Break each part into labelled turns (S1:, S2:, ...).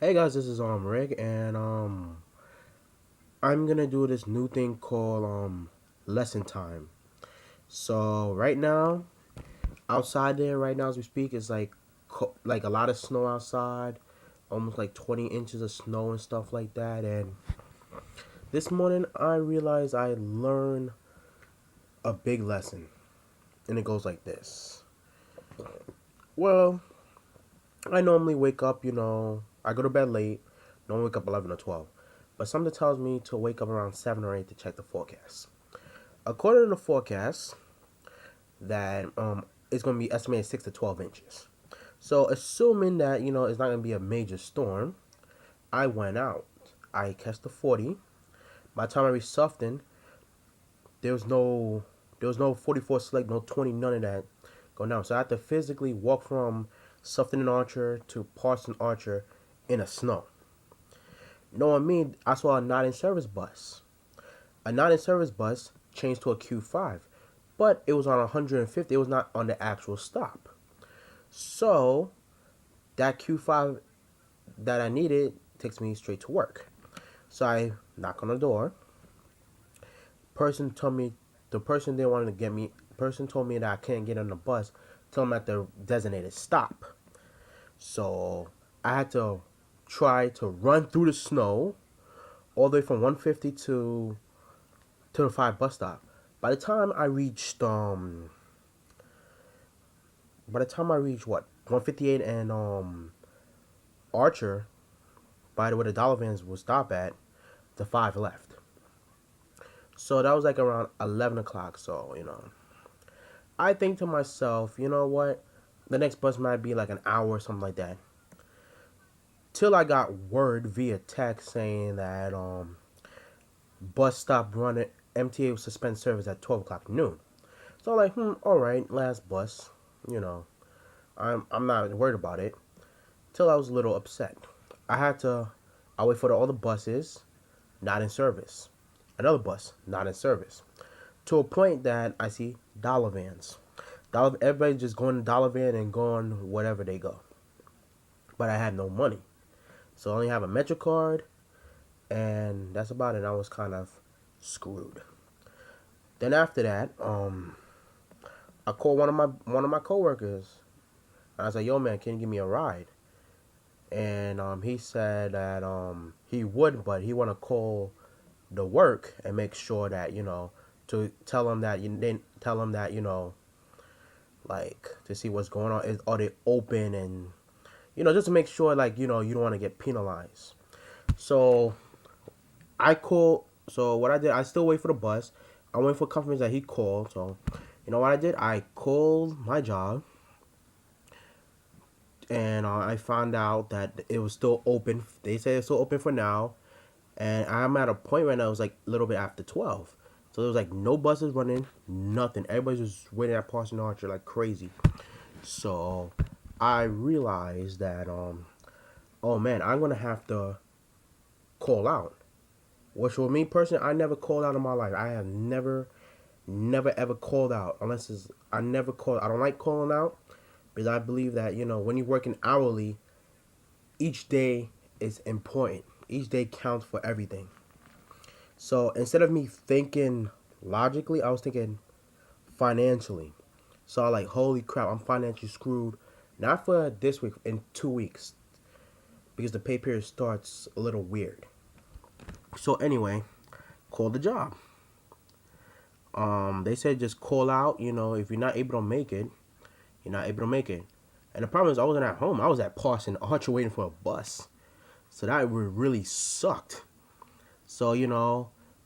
S1: Hey guys, this is Rick, and I'm gonna do this new thing called lesson time. So right now, outside there, right now as we speak, it's like like a lot of snow outside, almost like 20 inches of snow and stuff like that. And this morning, I realized I learned a big lesson, and it goes like this. Well, I normally wake up, I go to bed late. Normally wake up 11 or 12, but something tells me to wake up around 7 or 8 to check the forecast. According to the forecast, that it's going to be estimated 6 to 12 inches. So, assuming that it's not going to be a major storm, I went out. I catch the 40. By the time I reached Sufton, there was no 44 select, no 20, none of that going down. So I had to physically walk from Sufton and Archer to Parson Archer in a snow. Knowing me, I saw a not in service bus. A not in service bus changed to a Q5, but it was on 150. It was not on the actual stop. So that Q5 that I needed takes me straight to work. So I knock on the door. Person told me the person they wanted to get me. Person told me that I can't get on the bus. Tell them at the designated stop. So I had to try to run through the snow all the way from 150 to the 5 bus stop. By the time I reached what 158 and Archer, by the way the dollar vans will stop at, the 5 left. So that was like around 11 o'clock. So I think to myself, you know what, the next bus might be like an hour or something like that. Till I got word via text saying that bus stop running, MTA will suspend service at 12 o'clock noon. So I'm like, all right, last bus. You know, I'm not worried about it. Till I was a little upset. I wait for all the buses, not in service. Another bus, not in service. To a point that I see dollar vans. Everybody just going to dollar van and going wherever they go. But I had no money. So I only have a Metro card, and that's about it. I was kind of screwed. Then after that, I called one of my coworkers. And I was like, "Yo, man, can you give me a ride?" And he said that he would, but he want to call the work and make sure that to tell him that you then tell him that like to see what's going on. Are they open, and just to make sure, like, you don't want to get penalized. So I called. So what I did, I still wait for the bus. I wait for confirmation that he called. So you know what I did? I called my job, and I found out that it was still open. They said it's still open for now, and I'm at a point right now. It was like a little bit after 12. So there was like no buses running, nothing. Everybody's just waiting at Parson Archer like crazy. So I realized that oh man, I'm gonna have to call out. Which for me personally, I never called out in my life. I have never ever called out unless it's I never call. I don't like calling out because I believe that when you're working hourly, each day is important. Each day counts for everything. So instead of me thinking logically, I was thinking financially. So I like, holy crap, I'm financially screwed. Not for this week, in 2 weeks, because the pay period starts a little weird. So anyway, call the job. They said just call out. If you're not able to make it, you're not able to make it. And the problem is, I wasn't at home. I was at Parson Archer waiting for a bus. So that really sucked. So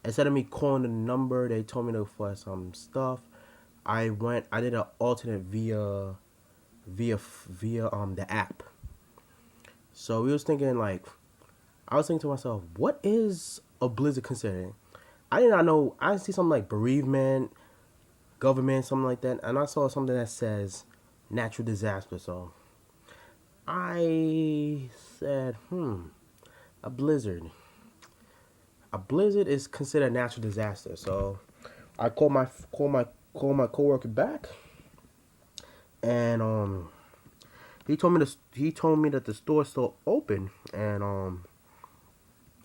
S1: instead of me calling the number, they told me to for some stuff. I did an alternate via the app. So we was thinking like, I was thinking to myself, what is a blizzard considered? I did not know. I see something like bereavement, government, something like that, and I saw something that says natural disaster. So I said, a blizzard. A blizzard is considered a natural disaster. So I called my coworker back, and he told me that the store's still open, and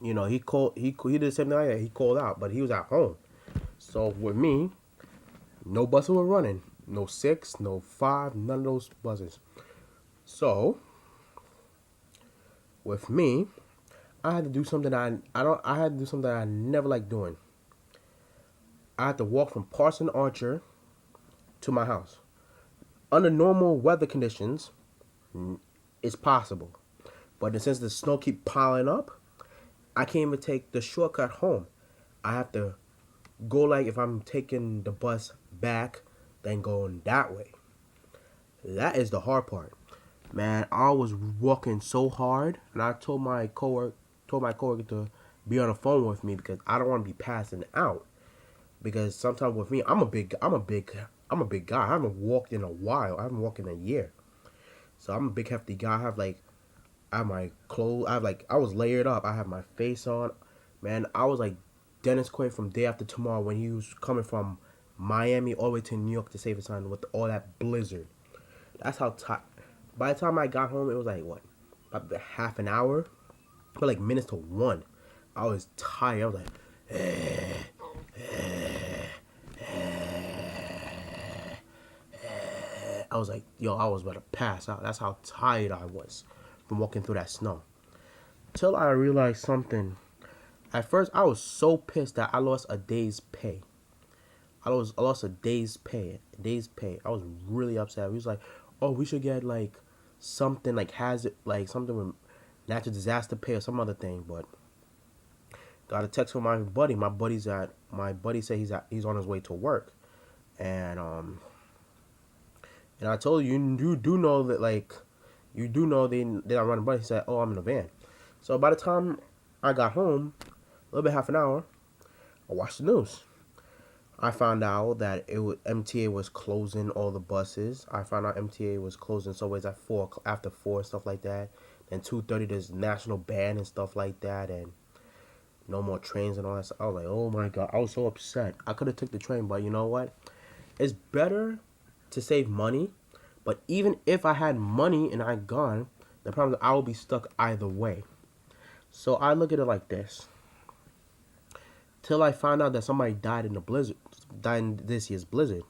S1: he did the same thing like that. He called out, but he was at home. So with me, no buses were running. No 6, no 5, none of those buses. So with me, I had to do something I had to do something I never liked doing. I had to walk from Parson Archer to my house. Under normal weather conditions, it's possible. But since the snow keep piling up, I can't even take the shortcut home. I have to go, like, if I'm taking the bus back, then going that way. That is the hard part. Man, I was walking so hard, and I told my coworker to be on the phone with me because I don't want to be passing out. Because sometimes with me, I'm a big guy. I haven't walked in a while. I haven't walked in a year. So I'm a big hefty guy. I have my clothes. I was layered up. I have my face on. Man, I was like Dennis Quaid from Day After Tomorrow when he was coming from Miami all the way to New York to save his son with all that blizzard. That's how tight. By the time I got home, it was like what, about half an hour, but like minutes to one. I was tired. I was like, yo, I was about to pass out. That's how tired I was from walking through that snow. Till I realized something. At first, I was so pissed that I lost a day's pay. I lost a day's pay. A day's pay. I was really upset. He was like, "Oh, we should get like something like hazard, like something with natural disaster pay or some other thing." But got a text from my buddy. My buddy said he's on his way to work, and and I told you do know that, like, you do know they not running. But he said, "Oh, I'm in a van." So by the time I got home, a little bit half an hour, I watched the news. I found out that MTA was closing all the buses. I found out MTA was closing subways at after 4 stuff like that. And 2:30 there's national ban and stuff like that, and no more trains and all that stuff. I was like, oh my god, I was so upset. I could have took the train, but you know what? It's better to save money. But even if I had money and I had gone, the problem is I will be stuck either way. So I look at it like this. Till I found out that somebody died in this year's blizzard.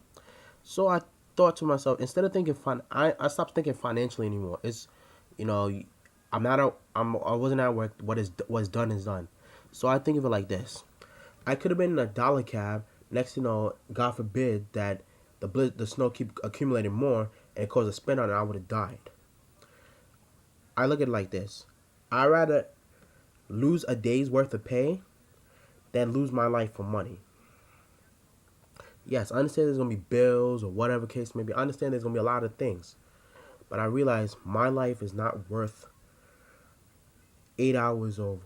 S1: So I thought to myself, instead of thinking I stopped thinking financially anymore. It's, you know, I wasn't at work. What's done is done. So I think of it like this: I could have been in a dollar cab. Next, God forbid that the snow keep accumulating more and it caused a spin on it. I would have died. I look at it like this: I rather lose a day's worth of pay than lose my life for money. Yes, I understand there's gonna be bills or whatever case may be. I understand there's gonna be a lot of things, but I realize my life is not worth 8 hours of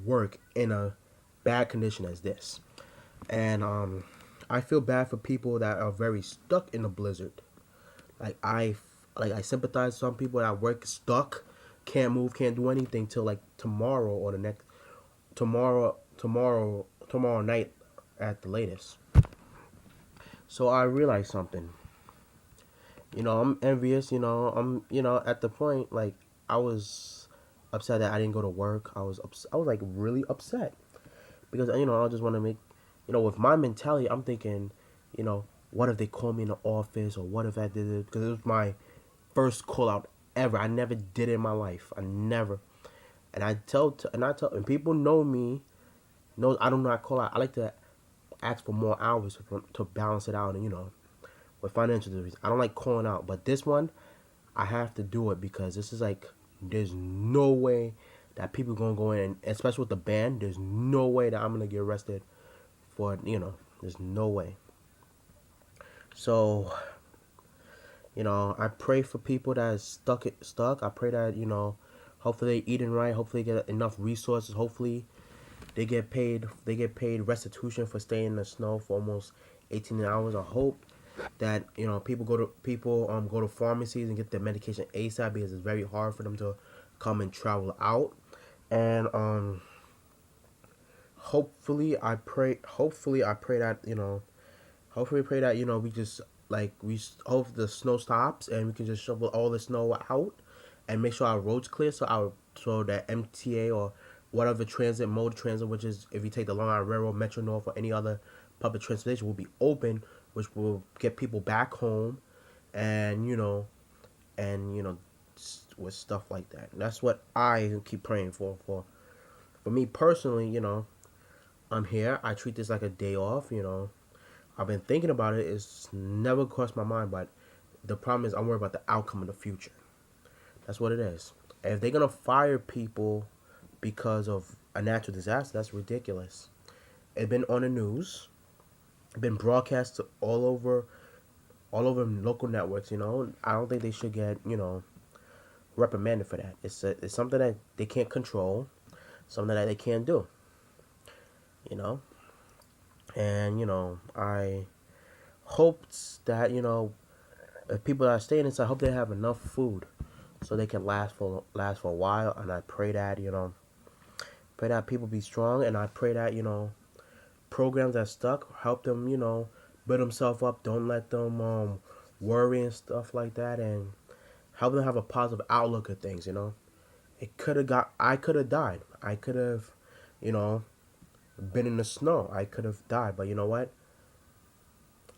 S1: work in a bad condition as this. And I feel bad for people that are very stuck in the blizzard. Like I sympathize with some people that work stuck, can't move, can't do anything till like tomorrow or the next tomorrow night at the latest. So I realized something. I'm envious. At the point, like, I was upset that I didn't go to work. I was like really upset because I just want to make, with my mentality, I'm thinking, you know, what if they call me in the office, or what if I did it, because it was my first call out ever. I never did it in my life. I never. And and people know me. Know I do not call out. I like to ask for more hours to balance it out, and with financial reasons. I don't like calling out, but this one, I have to do it because this is like, there's no way that people gonna go in, and especially with the band, there's no way that I'm gonna get arrested for there's no way. So I pray for people that is stuck. I pray that hopefully they eating right. Hopefully they get enough resources. Hopefully they get paid restitution for staying in the snow for almost 18 hours. I hope that people go to pharmacies and get their medication ASAP because it's very hard for them to come and travel out. And hopefully I pray that we just like hope the snow stops and we can just shovel all the snow out and make sure our roads clear so that MTA or whatever transit mode transit, which is if you take the Long Island Railroad, Metro North, or any other public transportation, will be open, which will get people back home, and with stuff like that. And that's what I keep praying for. For me personally, I'm here. I treat this like a day off. I've been thinking about it. It's never crossed my mind, but the problem is I'm worried about the outcome in the future. That's what it is. If they're gonna fire people because of a natural disaster, that's ridiculous. It's been on the news. It's been broadcast all over local networks. I don't think they should get reprimanded for that. It's something that they can't control, something that they can't do. You know, and I hoped that if people are staying inside, I hope they have enough food so they can last for a while. And I pray that people be strong, and I pray that programs that stuck help them build themselves up. Don't let them worry and stuff like that, and help them have a positive outlook of things. I could have died. I could have you know been in the snow. I could have died, but you know what?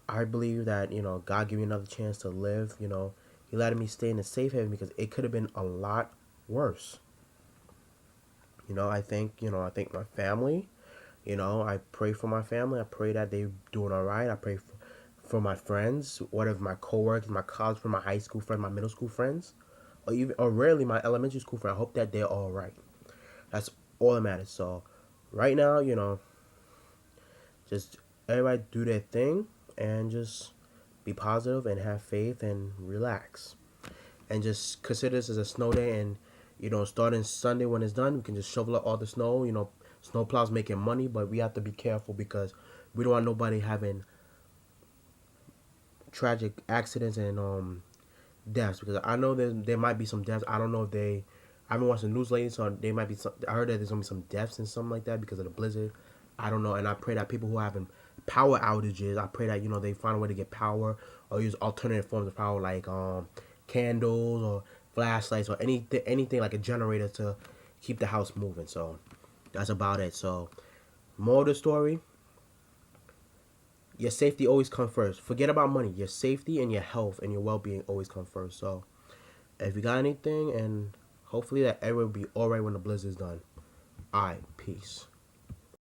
S1: I believe that God gave me another chance to live. He let me stay in a safe haven because it could have been a lot worse. I think my family. I pray for my family. I pray that they doing all right. I pray for my friends, whatever, my coworkers, my college friends, my high school friends, my middle school friends, or rarely my elementary school friends. I hope that they're all right. That's all that matters. So, right now, just everybody do their thing and just be positive and have faith and relax. And just consider this as a snow day, and starting Sunday when it's done, we can just shovel out all the snow. Snowplows making money, but we have to be careful because we don't want nobody having tragic accidents and deaths. Because I know there might be some deaths. I don't know if I haven't watched the news lately, so they might be some. I heard that there's gonna be some deaths and something like that because of the blizzard. I don't know, and I pray that people who are having power outages, I pray that they find a way to get power or use alternative forms of power like candles or flashlights or anything like a generator to keep the house moving. So that's about it. So, more of the story: your safety always comes first. Forget about money. Your safety and your health and your well-being always come first. So, if you got anything, and hopefully that everyone will be all right when the blizzard's done. All right, peace.